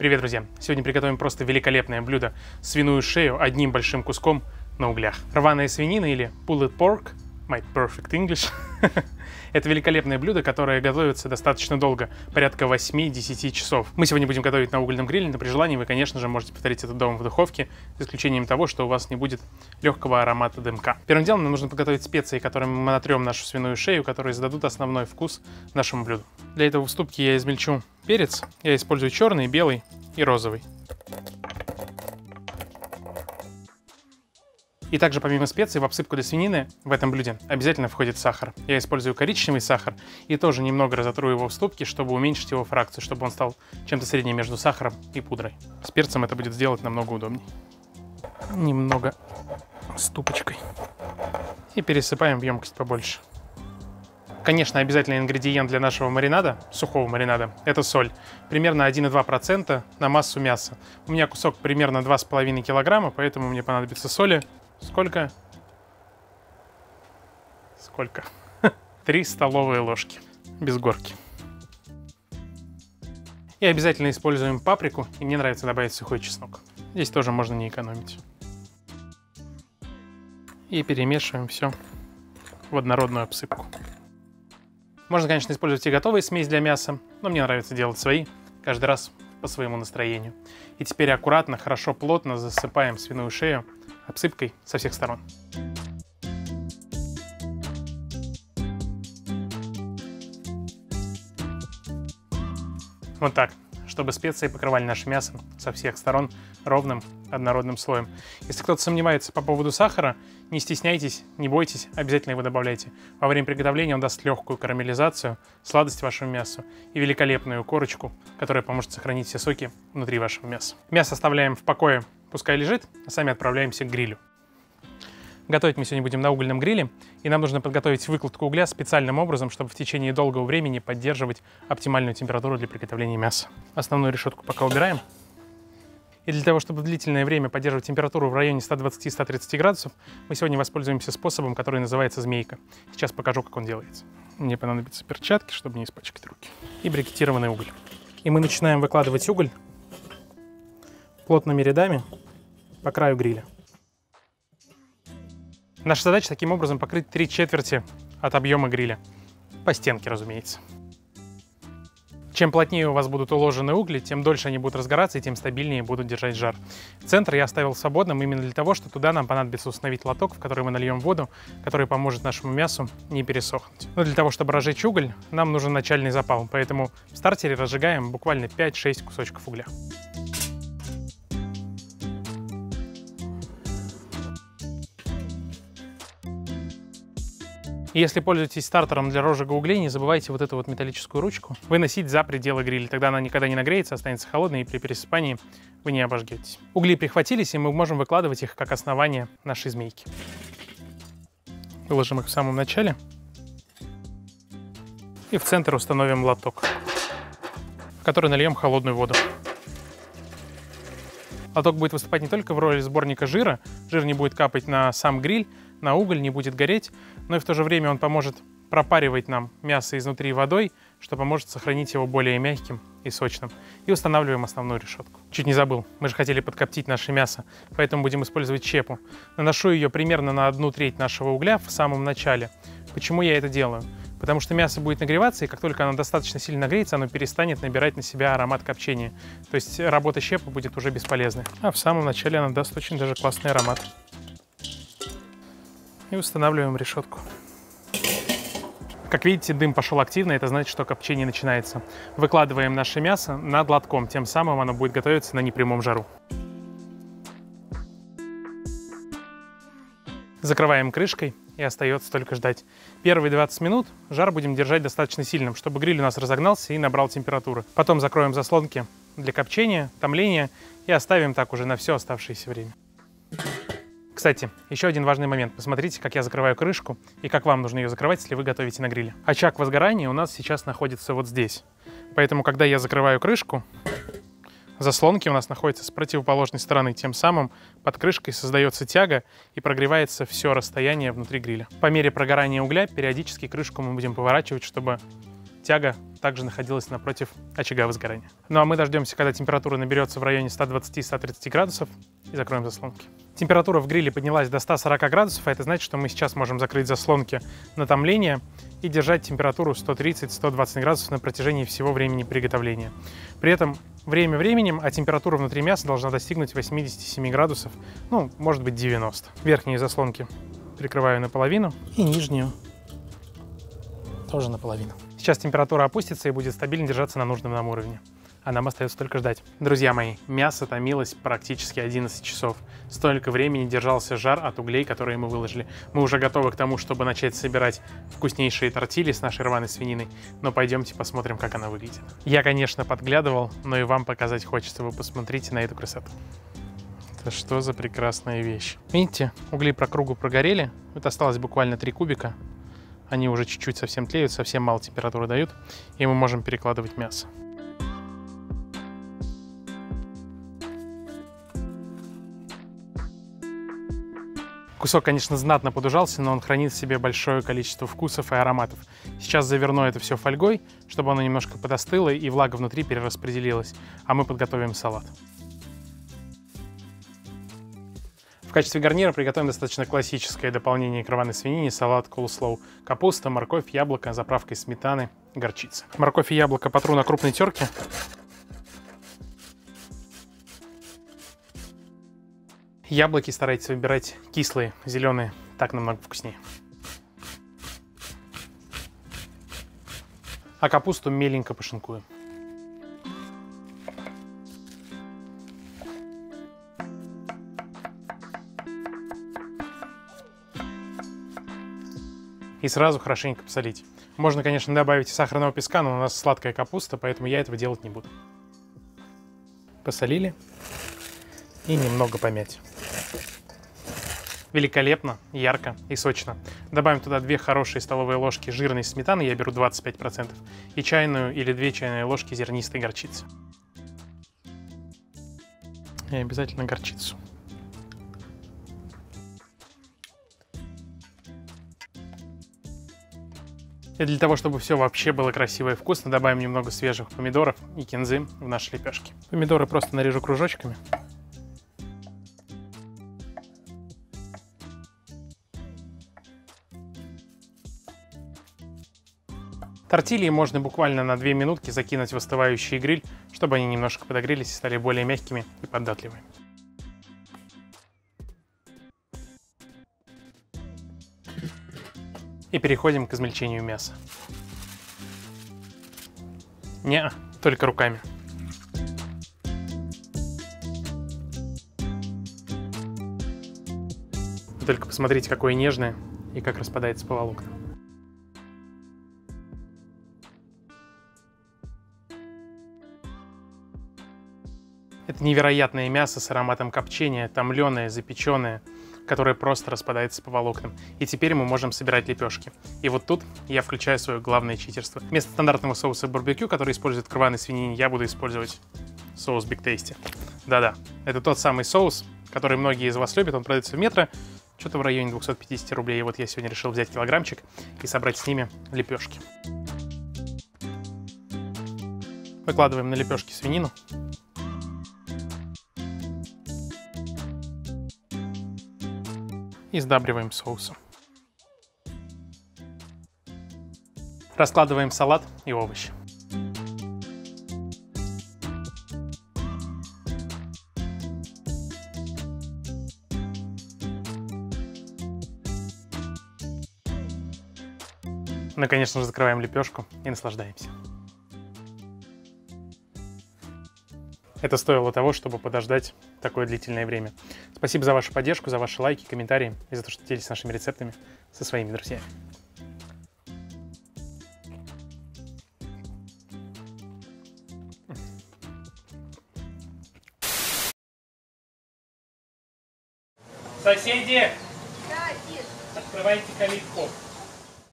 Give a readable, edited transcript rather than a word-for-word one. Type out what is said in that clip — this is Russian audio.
Привет, друзья! Сегодня приготовим просто великолепное блюдо – свиную шею одним большим куском на углях. Рваная свинина или pulled pork, my perfect English, это великолепное блюдо, которое готовится достаточно долго, порядка 8-10 часов. Мы сегодня будем готовить на угольном гриле, но при желании вы, конечно же, можете повторить это дома в духовке, за исключением того, что у вас не будет легкого аромата дымка. Первым делом нам нужно подготовить специи, которыми мы натрем нашу свиную шею, которые зададут основной вкус нашему блюду. Для этого в ступке я измельчу перец. Я использую черный, белый и розовый. И также помимо специй в обсыпку для свинины в этом блюде обязательно входит сахар. Я использую коричневый сахар и тоже немного разотру его в ступке, чтобы уменьшить его фракцию, чтобы он стал чем-то средним между сахаром и пудрой. С перцем это будет сделать намного удобнее. Немного ступочкой. И пересыпаем в емкость побольше. Конечно, обязательный ингредиент для нашего маринада, сухого маринада, это соль. Примерно 1,2% на массу мяса. У меня кусок примерно 2,5 килограмма, поэтому мне понадобится соли. Сколько? 3 столовые ложки, без горки. И обязательно используем паприку, и мне нравится добавить сухой чеснок. Здесь тоже можно не экономить. И перемешиваем все в однородную обсыпку. Можно, конечно, использовать и готовую смесь для мяса, но мне нравится делать свои, каждый раз по своему настроению. И теперь аккуратно, хорошо, плотно засыпаем свиную шею обсыпкой со всех сторон. Вот так, чтобы специи покрывали наше мясо со всех сторон ровным однородным слоем. Если кто-то сомневается по поводу сахара, не стесняйтесь, не бойтесь, обязательно его добавляйте. Во время приготовления он даст легкую карамелизацию, сладость вашему мясу и великолепную корочку, которая поможет сохранить все соки внутри вашего мяса. Мясо оставляем в покое, пускай лежит, а сами отправляемся к грилю. Готовить мы сегодня будем на угольном гриле, и нам нужно подготовить выкладку угля специальным образом, чтобы в течение долгого времени поддерживать оптимальную температуру для приготовления мяса. Основную решетку пока убираем. И для того, чтобы длительное время поддерживать температуру в районе 120-130 градусов, мы сегодня воспользуемся способом, который называется змейка. Сейчас покажу, как он делается. Мне понадобятся перчатки, чтобы не испачкать руки. И брикетированный уголь. И мы начинаем выкладывать уголь плотными рядами по краю гриля. Наша задача таким образом покрыть 3/4 от объема гриля. По стенке, разумеется. Чем плотнее у вас будут уложены угли, тем дольше они будут разгораться и тем стабильнее будут держать жар. Центр я оставил свободным именно для того, что туда нам понадобится установить лоток, в который мы нальем воду, который поможет нашему мясу не пересохнуть. Но для того, чтобы разжечь уголь, нам нужен начальный запал, поэтому в стартере разжигаем буквально 5-6 кусочков угля. И если пользуетесь стартером для розжига углей, не забывайте вот эту вот металлическую ручку выносить за пределы гриля. Тогда она никогда не нагреется, останется холодной, и при пересыпании вы не обожгетесь. Угли прихватились, и мы можем выкладывать их как основание нашей змейки. Выложим их в самом начале. И в центр установим лоток, в который нальем холодную воду. Лоток будет выступать не только в роли сборника жира, жир не будет капать на сам гриль, на уголь, не будет гореть, но и в то же время он поможет пропаривать нам мясо изнутри водой, что поможет сохранить его более мягким и сочным. И устанавливаем основную решетку. Чуть не забыл, мы же хотели подкоптить наше мясо, поэтому будем использовать чепу. Наношу ее примерно на 1/3 нашего угля в самом начале. Почему я это делаю? Потому что мясо будет нагреваться, и как только оно достаточно сильно нагреется, оно перестанет набирать на себя аромат копчения. То есть работа щепы будет уже бесполезной. А в самом начале она даст очень даже классный аромат. И устанавливаем решетку. Как видите, дым пошел активно, это значит, что копчение начинается. Выкладываем наше мясо над лотком, тем самым оно будет готовиться на непрямом жару. Закрываем крышкой, и остается только ждать. Первые 20 минут жар будем держать достаточно сильным, чтобы гриль у нас разогнался и набрал температуры. Потом закроем заслонки для копчения, томления и оставим так уже на все оставшееся время. Кстати, еще один важный момент. Посмотрите, как я закрываю крышку и как вам нужно ее закрывать, если вы готовите на гриле. Очаг возгорания у нас сейчас находится вот здесь. Поэтому, когда я закрываю крышку, заслонки у нас находятся с противоположной стороны. Тем самым под крышкой создается тяга и прогревается все расстояние внутри гриля. По мере прогорания угля периодически крышку мы будем поворачивать, чтобы тяга также находилась напротив очага возгорания. Ну а мы дождемся, когда температура наберется в районе 120-130 градусов, и закроем заслонки. Температура в гриле поднялась до 140 градусов, а это значит, что мы сейчас можем закрыть заслонки на томление и держать температуру 130-120 градусов на протяжении всего времени приготовления. При этом время временем, а температура внутри мяса должна достигнуть 87 градусов, ну, может быть 90. Верхние заслонки прикрываю наполовину и нижнюю тоже наполовину. Сейчас температура опустится и будет стабильно держаться на нужном нам уровне. А нам остается только ждать. Друзья мои, мясо томилось практически 11 часов. Столько времени держался жар от углей, которые мы выложили. Мы уже готовы к тому, чтобы начать собирать вкуснейшие тортильи с нашей рваной свининой. Но пойдемте посмотрим, как она выглядит. Я, конечно, подглядывал, но и вам показать хочется. Вы посмотрите на эту красоту. Это что за прекрасная вещь. Видите, угли по кругу прогорели. Вот осталось буквально 3 кубика. Они уже чуть-чуть совсем тлеют, совсем мало температуры дают. И мы можем перекладывать мясо. Кусок, конечно, знатно подужался, но он хранит в себе большое количество вкусов и ароматов. Сейчас заверну это все фольгой, чтобы оно немножко подостыло и влага внутри перераспределилась, а мы подготовим салат. В качестве гарнира приготовим достаточно классическое дополнение к рваной свинине — салат coleslaw. Капуста, морковь, яблоко, заправка из сметаны, горчица. Морковь и яблоко потру на крупной терке. Яблоки старайтесь выбирать кислые, зеленые, так намного вкуснее. А капусту меленько пошинкую. И сразу хорошенько посолить. Можно, конечно, добавить сахарного песка, но у нас сладкая капуста, поэтому я этого делать не буду. Посолили и немного помять. Великолепно, ярко и сочно. Добавим туда 2 хорошие столовые ложки жирной сметаны, я беру 25%, и чайную или 2 чайные ложки зернистой горчицы. И обязательно горчицу. И для того, чтобы все вообще было красиво и вкусно, добавим немного свежих помидоров и кинзы в наши лепешки. Помидоры просто нарежу кружочками. Тортильи можно буквально на 2 минутки закинуть в остывающий гриль, чтобы они немножко подогрелись и стали более мягкими и податливыми. И переходим к измельчению мяса. Не, только руками. Вы только посмотрите, какое нежное и как распадается по волокнам. Это невероятное мясо с ароматом копчения, томленое, запеченное, которое просто распадается по волокнам. И теперь мы можем собирать лепешки. И вот тут я включаю свое главное читерство. Вместо стандартного соуса барбекю, который использует к рваной свинине, я буду использовать соус Big Tasty. Да-да, это тот самый соус, который многие из вас любят. Он продается в Метро, что-то в районе 250 рублей. И вот я сегодня решил взять килограммчик и собрать с ними лепешки. Выкладываем на лепешки свинину. И сдабриваем соусом. Раскладываем салат и овощи. Ну и, конечно же, закрываем лепешку и наслаждаемся. Это стоило того, чтобы подождать такое длительное время. Спасибо за вашу поддержку, за ваши лайки, комментарии и за то, что делитесь нашими рецептами со своими друзьями. Соседи! Да, Диш. Открывайте калитку.